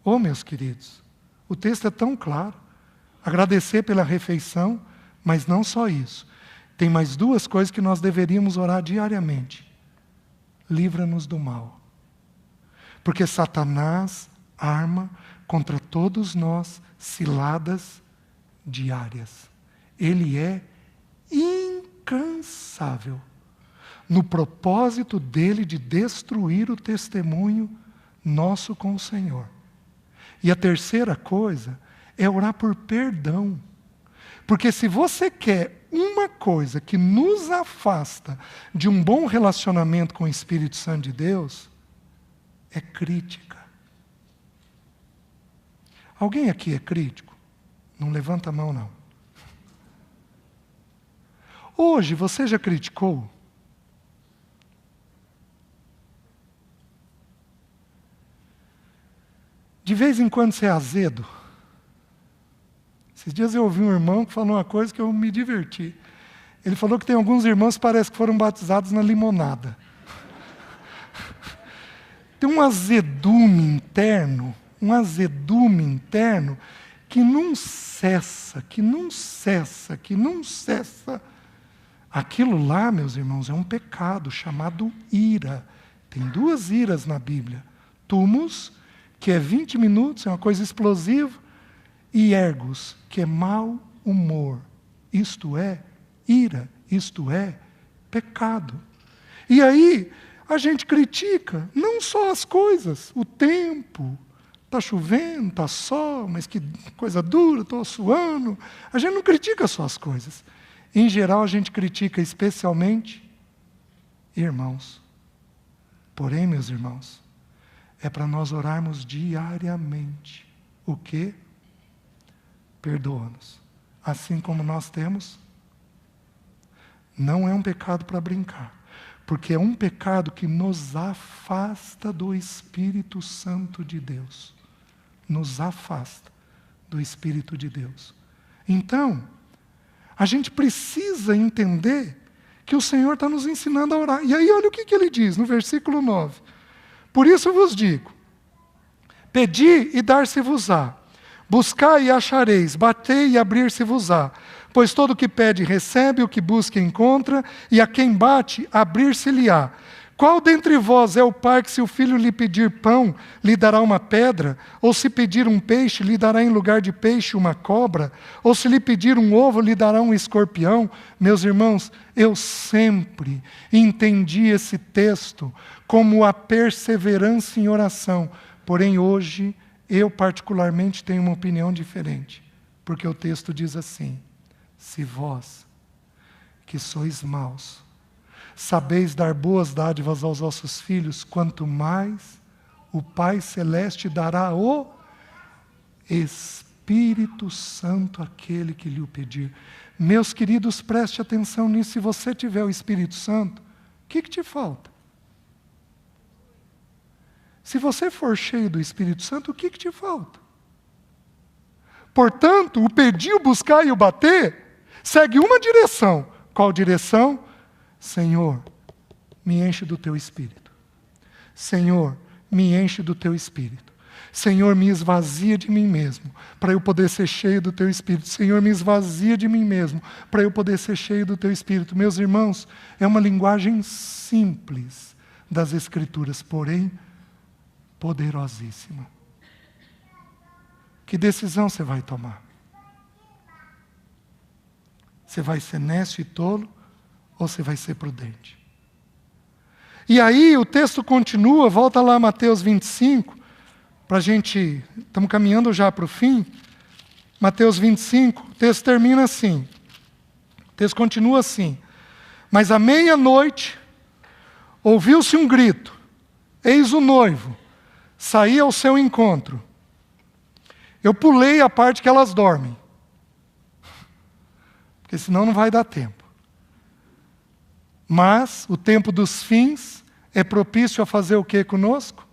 Oh, meus queridos, o texto é tão claro. Agradecer pela refeição, mas não só isso. Tem mais 2 coisas que nós deveríamos orar diariamente. Livra-nos do mal. Porque Satanás arma contra todos nós ciladas diárias. Ele é incansável no propósito dele de destruir o testemunho nosso com o Senhor. E a terceira coisa é orar por perdão. Porque se você quer uma coisa que nos afasta de um bom relacionamento com o Espírito Santo de Deus, é crítica. Alguém aqui é crítico? Não levanta a mão, não. Hoje, você já criticou? De vez em quando você é azedo. Esses dias eu ouvi um irmão que falou uma coisa que eu me diverti. Ele falou que tem alguns irmãos que parece que foram batizados na limonada. Tem um azedume interno que não cessa. Aquilo lá, meus irmãos, é um pecado chamado ira. Tem 2 iras na Bíblia. Tumos, que é 20 minutos, é uma coisa explosiva, e ergos, que é mau humor. Isto é ira, isto é pecado. E aí, a gente critica não só as coisas, o tempo. Está chovendo, está sol, mas que coisa dura, estou suando. A gente não critica só as coisas. Em geral, a gente critica especialmente irmãos. Porém, meus irmãos, é para nós orarmos diariamente. O quê? Perdoa-nos. Assim como nós temos. Não é um pecado para brincar. Porque é um pecado que nos afasta do Espírito Santo de Deus. Nos afasta do Espírito de Deus. Então, a gente precisa entender que o Senhor está nos ensinando a orar. E aí olha o que ele diz no versículo 9. Por isso vos digo, pedi e dar-se-vos-á, buscai e achareis, batei e abrir-se-vos-á. Pois todo o que pede recebe, o que busca encontra, e a quem bate, abrir-se-lhe-á. Qual dentre vós é o pai que, se o filho lhe pedir pão, lhe dará uma pedra? Ou se pedir um peixe, lhe dará em lugar de peixe uma cobra? Ou se lhe pedir um ovo, lhe dará um escorpião? Meus irmãos, eu sempre entendi esse texto como a perseverança em oração. Porém, hoje, eu particularmente tenho uma opinião diferente. Porque o texto diz assim: se vós, que sois maus, sabeis dar boas dádivas aos vossos filhos, quanto mais o Pai Celeste dará o Espírito Santo àquele que lhe o pedir. Meus queridos, preste atenção nisso. Se você tiver o Espírito Santo, o que te falta? Se você for cheio do Espírito Santo, o que te falta? Portanto, o pedir, o buscar e o bater segue uma direção. Qual direção? Senhor, me enche do teu Espírito. Senhor, me enche do teu Espírito. Senhor, me esvazia de mim mesmo, para eu poder ser cheio do teu Espírito. Senhor, me esvazia de mim mesmo, para eu poder ser cheio do teu Espírito. Meus irmãos, é uma linguagem simples das Escrituras, porém poderosíssima. Que decisão você vai tomar? Você vai ser nécio e tolo, ou você vai ser prudente? E aí o texto continua, volta lá a Mateus 25, para a gente, estamos caminhando já para o fim. Mateus 25, o texto termina assim, o texto continua assim: mas à meia-noite ouviu-se um grito, eis o noivo, saía ao seu encontro. Eu pulei a parte que elas dormem, porque senão não vai dar tempo. Mas o tempo dos fins é propício a fazer o que conosco?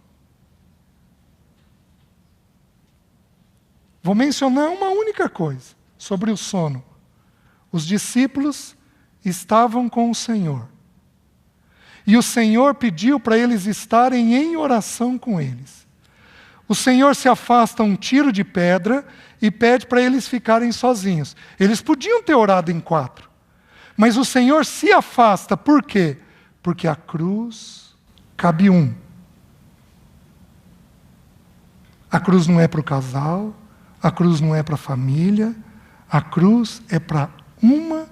Vou mencionar uma única coisa sobre o sono. Os discípulos estavam com o Senhor. E o Senhor pediu para eles estarem em oração com eles. O Senhor se afasta um tiro de pedra e pede para eles ficarem sozinhos. Eles podiam ter orado em 4. Mas o Senhor se afasta, por quê? Porque a cruz cabe um. A cruz não é para o casal, a cruz não é para a família, A cruz é para uma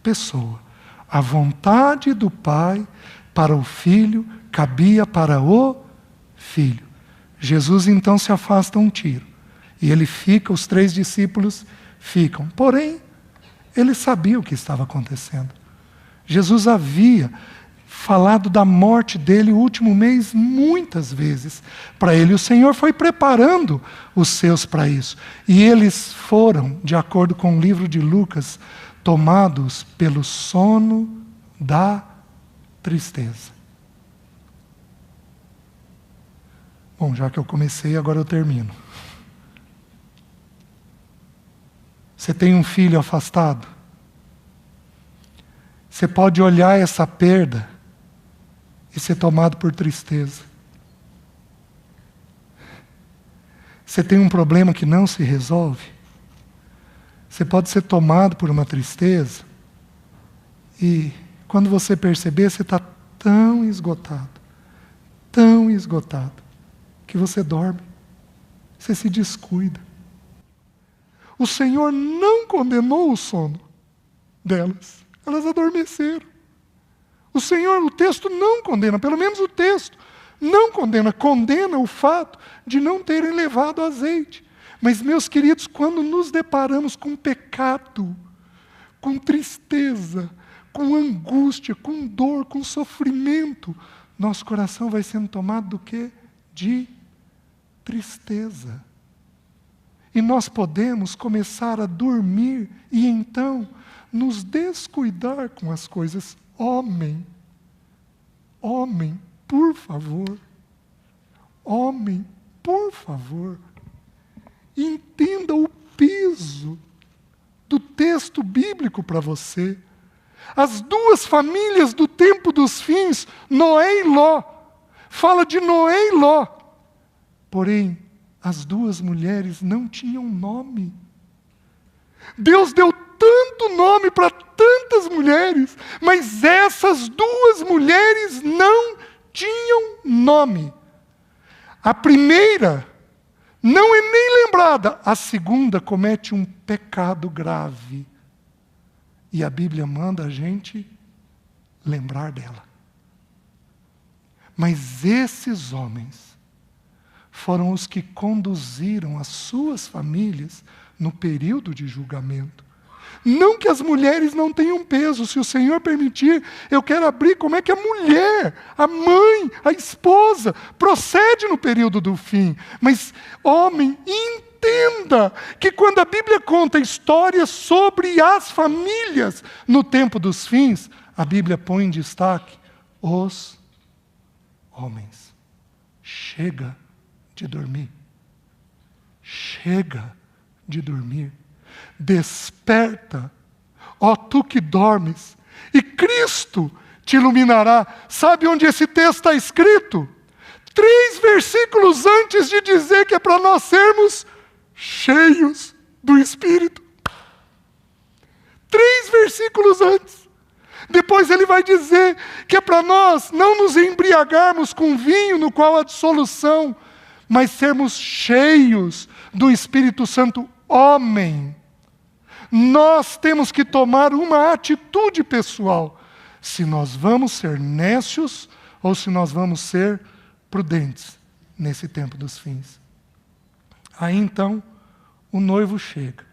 pessoa. A vontade do Pai para o Filho cabia para o Filho. Jesus então se afasta um tiro. E ele fica, os 3 discípulos ficam. Porém, ele sabia o que estava acontecendo. Jesus havia falado da morte dele o último mês muitas vezes para ele. O Senhor foi preparando os seus para isso. E eles foram, de acordo com o livro de Lucas, tomados pelo sono da tristeza. Bom, já que eu comecei, agora eu termino. Você tem um filho afastado? Você pode olhar essa perda e ser tomado por tristeza. Você tem um problema que não se resolve? Você pode ser tomado por uma tristeza e, quando você perceber, você está tão esgotado, que você dorme, você se descuida. O Senhor não condenou o sono delas, elas adormeceram. O Senhor, o texto não condena, pelo menos o texto não condena, condena o fato de não terem levado azeite. Mas, meus queridos, quando nos deparamos com pecado, com tristeza, com angústia, com dor, com sofrimento, nosso coração vai sendo tomado do quê? De tristeza. E nós podemos começar a dormir e então nos descuidar com as coisas. Homem, por favor. Homem, por favor. Entenda o peso do texto bíblico para você. As 2 famílias do tempo dos fins, Noé e Ló, fala de Noé e Ló. Porém, as 2 mulheres não tinham nome. Deus deu tanto nome para tantas mulheres, mas essas 2 mulheres não tinham nome. A primeira não é nem lembrada, a segunda comete um pecado grave. E a Bíblia manda a gente lembrar dela. Mas esses homens foram os que conduziram as suas famílias no período de julgamento. Não que as mulheres não tenham peso, se o Senhor permitir, eu quero abrir como é que a mulher, a mãe, a esposa, procede no período do fim. Mas, homem, entenda que quando a Bíblia conta histórias sobre as famílias no tempo dos fins, a Bíblia põe em destaque os homens. Chega de dormir. Chega de dormir. Desperta, ó tu que dormes, e Cristo te iluminará. Sabe onde esse texto está escrito? 3 versículos antes de dizer que é para nós sermos cheios do Espírito. 3 versículos antes. Depois ele vai dizer que é para nós não nos embriagarmos com vinho no qual há dissolução, mas sermos cheios do Espírito Santo. Homem, nós temos que tomar uma atitude pessoal. Se nós vamos ser nécios ou se nós vamos ser prudentes nesse tempo dos fins. Aí então, o noivo chega.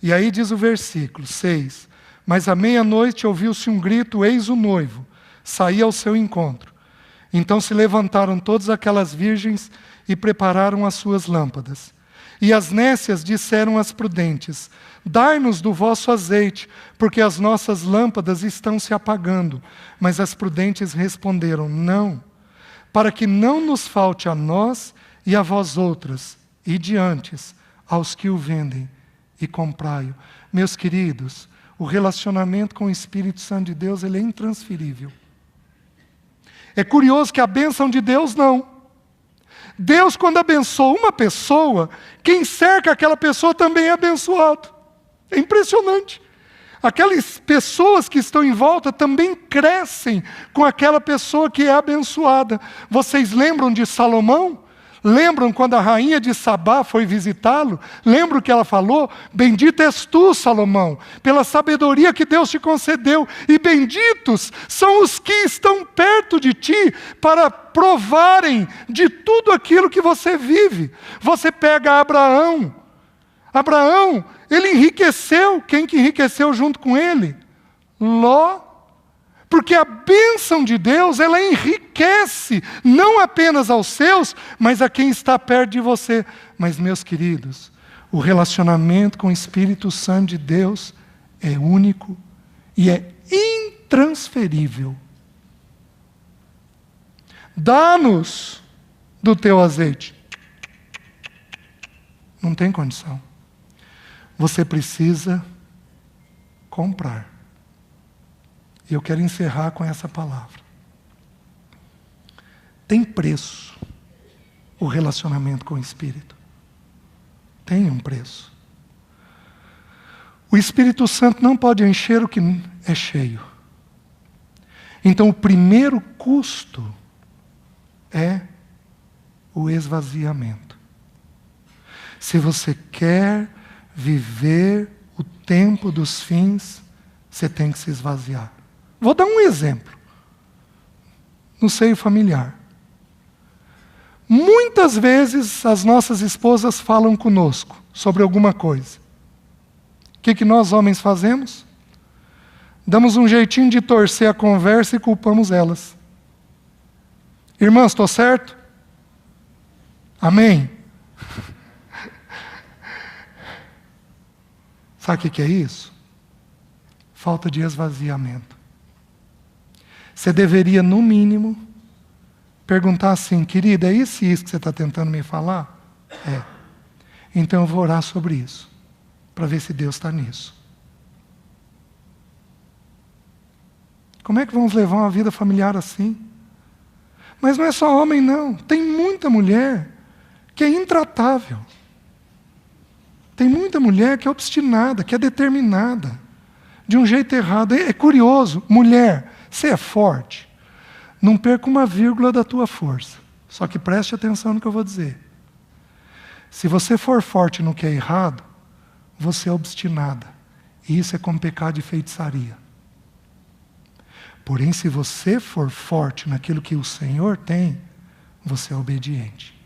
E aí diz o versículo 6, mas à meia-noite ouviu-se um grito, eis o noivo, saía ao seu encontro. Então se levantaram todas aquelas virgens e prepararam as suas lâmpadas. E as nécias disseram às prudentes, dai-nos do vosso azeite, porque as nossas lâmpadas estão se apagando. Mas as prudentes responderam, não, para que não nos falte a nós e a vós outras, e diante aos que o vendem, e comprai-o. Meus queridos, o relacionamento com o Espírito Santo de Deus, ele é intransferível. É curioso que a bênção de Deus não. Deus, quando abençoa uma pessoa, quem cerca aquela pessoa também é abençoado. É impressionante. Aquelas pessoas que estão em volta também crescem com aquela pessoa que é abençoada. Vocês lembram de Salomão? Lembram quando a rainha de Sabá foi visitá-lo? Lembram que ela falou? Bendito és tu, Salomão, pela sabedoria que Deus te concedeu. E benditos são os que estão perto de ti para provarem de tudo aquilo que você vive. Você pega Abraão. Abraão, ele enriqueceu. Quem que enriqueceu junto com ele? Ló. Porque a bênção de Deus, ela enriquece, não apenas aos seus, mas a quem está perto de você. Mas, meus queridos, o relacionamento com o Espírito Santo de Deus é único e é intransferível. Dá-nos do teu azeite. Não tem condição. Você precisa comprar. E eu quero encerrar com essa palavra. Tem preço o relacionamento com o Espírito. Tem um preço. O Espírito Santo não pode encher o que é cheio. Então o primeiro custo é o esvaziamento. Se você quer viver o tempo dos fins, você tem que se esvaziar. Vou dar um exemplo. No seio familiar. Muitas vezes as nossas esposas falam conosco sobre alguma coisa. O que nós homens fazemos? Damos um jeitinho de torcer a conversa e culpamos elas. Irmãs, estou certo? Amém? Sabe o que é isso? Falta de esvaziamento. Você deveria, no mínimo, perguntar assim: querida, é isso e isso que você está tentando me falar? É. Então eu vou orar sobre isso, para ver se Deus está nisso. Como é que vamos levar uma vida familiar assim? Mas não é só homem, não. Tem muita mulher que é intratável. Tem muita mulher que é obstinada, que é determinada, de um jeito errado. É curioso, mulher, você é forte. Não perca uma vírgula da tua força. Só que preste atenção no que eu vou dizer. Se você for forte no que é errado, você é obstinada. E isso é como pecado de feitiçaria. Porém, se você for forte naquilo que o Senhor tem, você é obediente.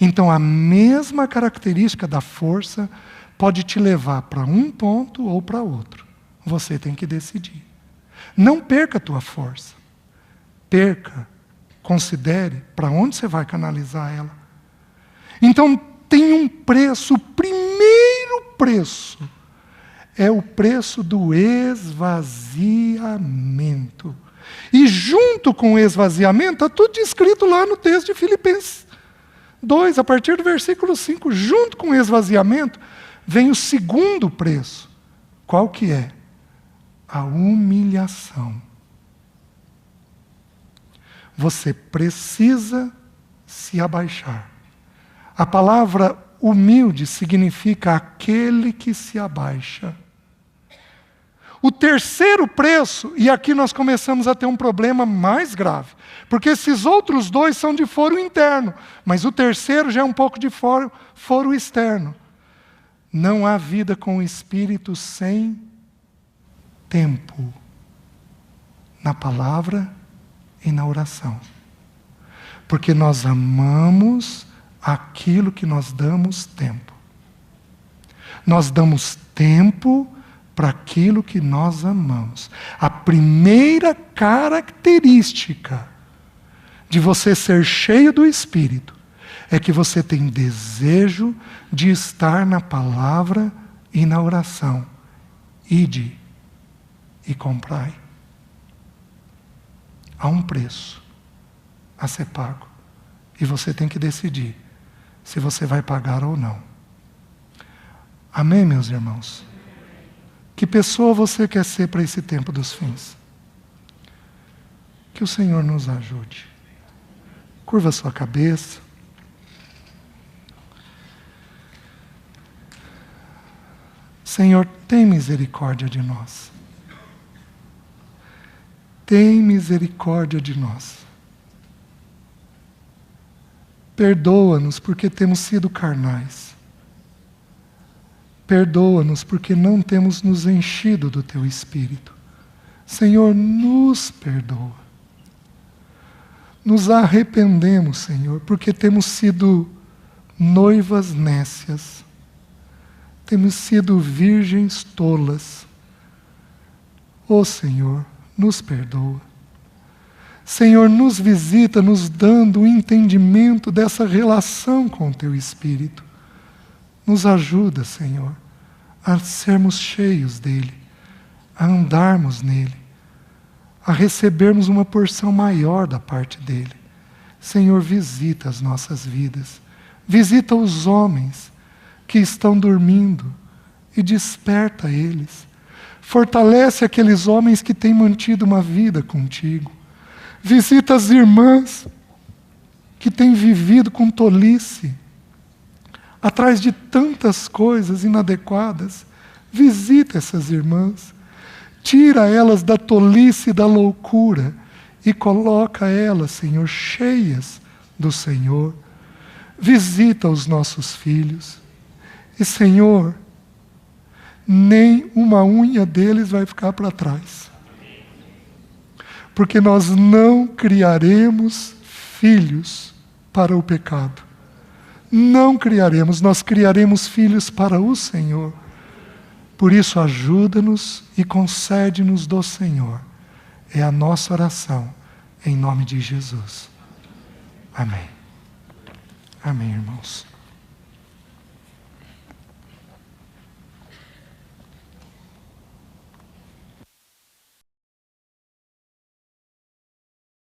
Então, a mesma característica da força pode te levar para um ponto ou para outro. Você tem que decidir. Não perca a tua força. Perca, considere para onde você vai canalizar ela. Então, tem um preço. O primeiro preço é o preço do esvaziamento. E junto com o esvaziamento, está tudo descrito lá no texto de Filipenses 2, a partir do versículo 5. Junto com o esvaziamento, vem o segundo preço. Qual que é? A humilhação. Você precisa se abaixar. A palavra humilde significa aquele que se abaixa. O terceiro preço, e aqui nós começamos a ter um problema mais grave, porque esses outros dois são de foro interno, mas o terceiro já é um pouco de foro externo. Não há vida com o Espírito sem tempo na palavra e na oração. Porque nós amamos aquilo que nós damos tempo. Nós damos tempo para aquilo que nós amamos. A primeira característica de você ser cheio do Espírito é que você tem desejo de estar na palavra e na oração. Ide e comprai. Há um preço a ser pago. E você tem que decidir se você vai pagar ou não. Amém, meus irmãos? Que pessoa você quer ser para esse tempo dos fins? Que o Senhor nos ajude. Curva sua cabeça. Senhor, tem misericórdia de nós. Tem misericórdia de nós. Perdoa-nos porque temos sido carnais. Perdoa-nos porque não temos nos enchido do Teu Espírito. Senhor, nos perdoa. Nos arrependemos, Senhor, porque temos sido noivas nécias. Temos sido virgens tolas. Ó Senhor, nos perdoa. Senhor, nos visita, nos dando o entendimento dessa relação com o Teu Espírito. Nos ajuda, Senhor, a sermos cheios dEle, a andarmos nele, a recebermos uma porção maior da parte dEle. Senhor, visita as nossas vidas. Visita os homens que estão dormindo e desperta eles. Fortalece aqueles homens que têm mantido uma vida contigo. Visita as irmãs que têm vivido com tolice, atrás de tantas coisas inadequadas. Visita essas irmãs. Tira elas da tolice e da loucura e coloca elas, Senhor, cheias do Senhor. Visita os nossos filhos. E, Senhor, nem uma unha deles vai ficar para trás. Porque nós não criaremos filhos para o pecado. Não criaremos, nós criaremos filhos para o Senhor. Por isso, ajuda-nos e concede-nos do Senhor. É a nossa oração, em nome de Jesus. Amém. Amém, irmãos.